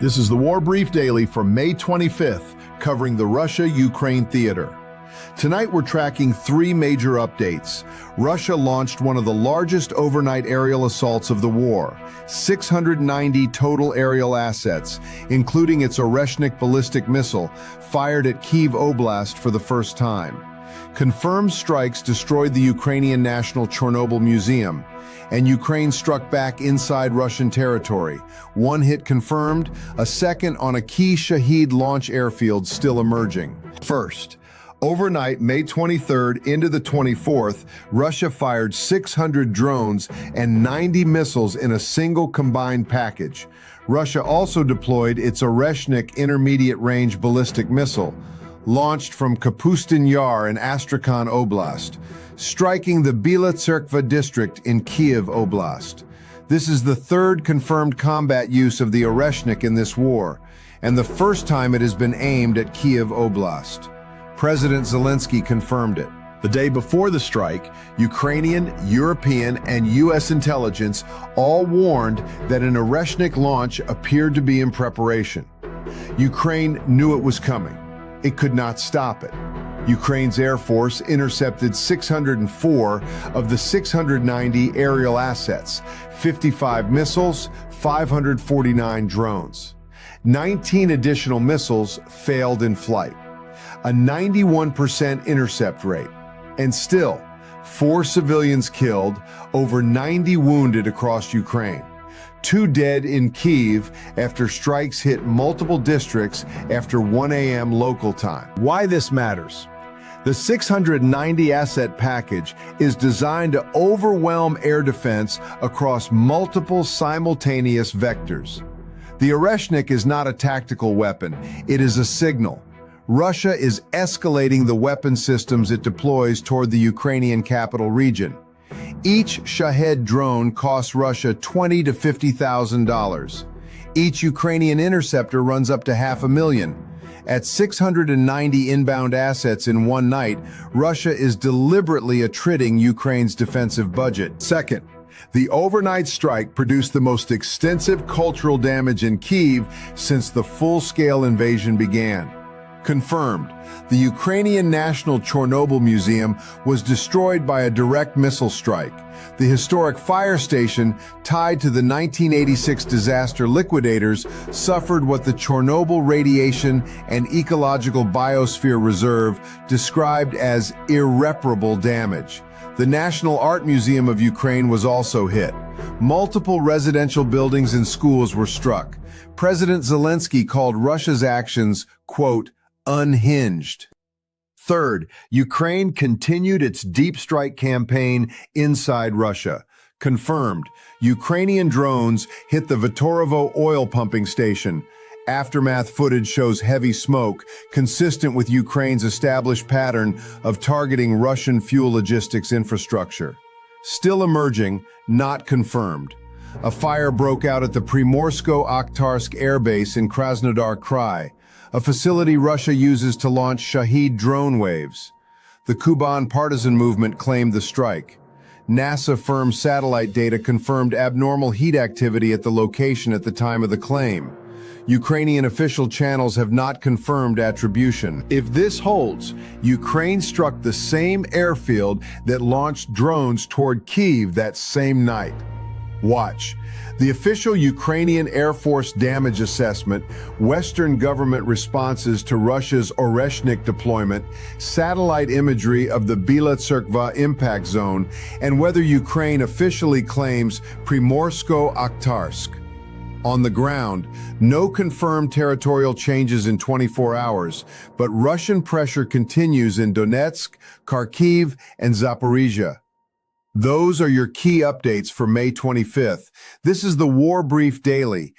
This is the War Brief Daily for May 25th, covering the Russia-Ukraine theater. Tonight we're tracking three major updates. Russia launched one of the largest overnight aerial assaults of the war, 690 total aerial assets, including its Oreshnik ballistic missile, fired at Kyiv Oblast for the first time. Confirmed strikes destroyed the Ukrainian National Chernobyl Museum, and Ukraine struck back inside Russian territory. One hit confirmed, a second on a key Shahid launch airfield still emerging. First, overnight, May 23rd into the 24th, Russia fired 600 drones and 90 missiles in a single combined package. Russia also deployed its Oreshnik intermediate-range ballistic missile, launched from Kapustin Yar in Astrakhan Oblast, striking the Bila Tserkva district in Kyiv Oblast. This is the third confirmed combat use of the Oreshnik in this war, and the first time it has been aimed at Kyiv Oblast. President Zelensky confirmed it. The day before the strike, Ukrainian, European, and U.S. intelligence all warned that an Oreshnik launch appeared to be in preparation. Ukraine knew it was coming. It could not stop it. Ukraine's Air Force intercepted 604 of the 690 aerial assets, 55 missiles, 549 drones. 19 additional missiles failed in flight, a 91% intercept rate, and still, 4 civilians killed, over 90 wounded across Ukraine. 2 dead in Kyiv after strikes hit multiple districts after 1 a.m. local time. Why this matters? The 690 asset package is designed to overwhelm air defense across multiple simultaneous vectors. The Oreshnik is not a tactical weapon, it is a signal. Russia is escalating the weapon systems it deploys toward the Ukrainian capital region. Each Shahed drone costs Russia $20,000 to $50,000. Each Ukrainian interceptor runs up to $500,000. At 690 inbound assets in one night, Russia is deliberately attriting Ukraine's defensive budget. Second, the overnight strike produced the most extensive cultural damage in Kyiv since the full-scale invasion began. Confirmed, the Ukrainian National Chernobyl Museum was destroyed by a direct missile strike. The historic fire station, tied to the 1986 disaster liquidators, suffered what the Chernobyl Radiation and Ecological Biosphere Reserve described as irreparable damage. The National Art Museum of Ukraine was also hit. Multiple residential buildings and schools were struck. President Zelensky called Russia's actions, quote, unhinged. Third, Ukraine continued its deep strike campaign inside Russia. Confirmed, Ukrainian drones hit the Vitorovo oil pumping station. Aftermath footage shows heavy smoke, consistent with Ukraine's established pattern of targeting Russian fuel logistics infrastructure. Still emerging, not confirmed. A fire broke out at the Primorsko-Akhtarsk Air Base in Krasnodar Krai, a facility Russia uses to launch Shahid drone waves. The Kuban partisan movement claimed the strike. NASA firm satellite data confirmed abnormal heat activity at the location at the time of the claim. Ukrainian official channels have not confirmed attribution. If this holds, Ukraine struck the same airfield that launched drones toward Kyiv that same night. Watch. The official Ukrainian Air Force damage assessment, Western government responses to Russia's Oreshnik deployment, satellite imagery of the Bila Tserkva impact zone, and whether Ukraine officially claims Primorsko-Akhtarsk. On the ground, no confirmed territorial changes in 24 hours, but Russian pressure continues in Donetsk, Kharkiv, and Zaporizhia. Those are your key updates for May 25th. This is the War Brief Daily.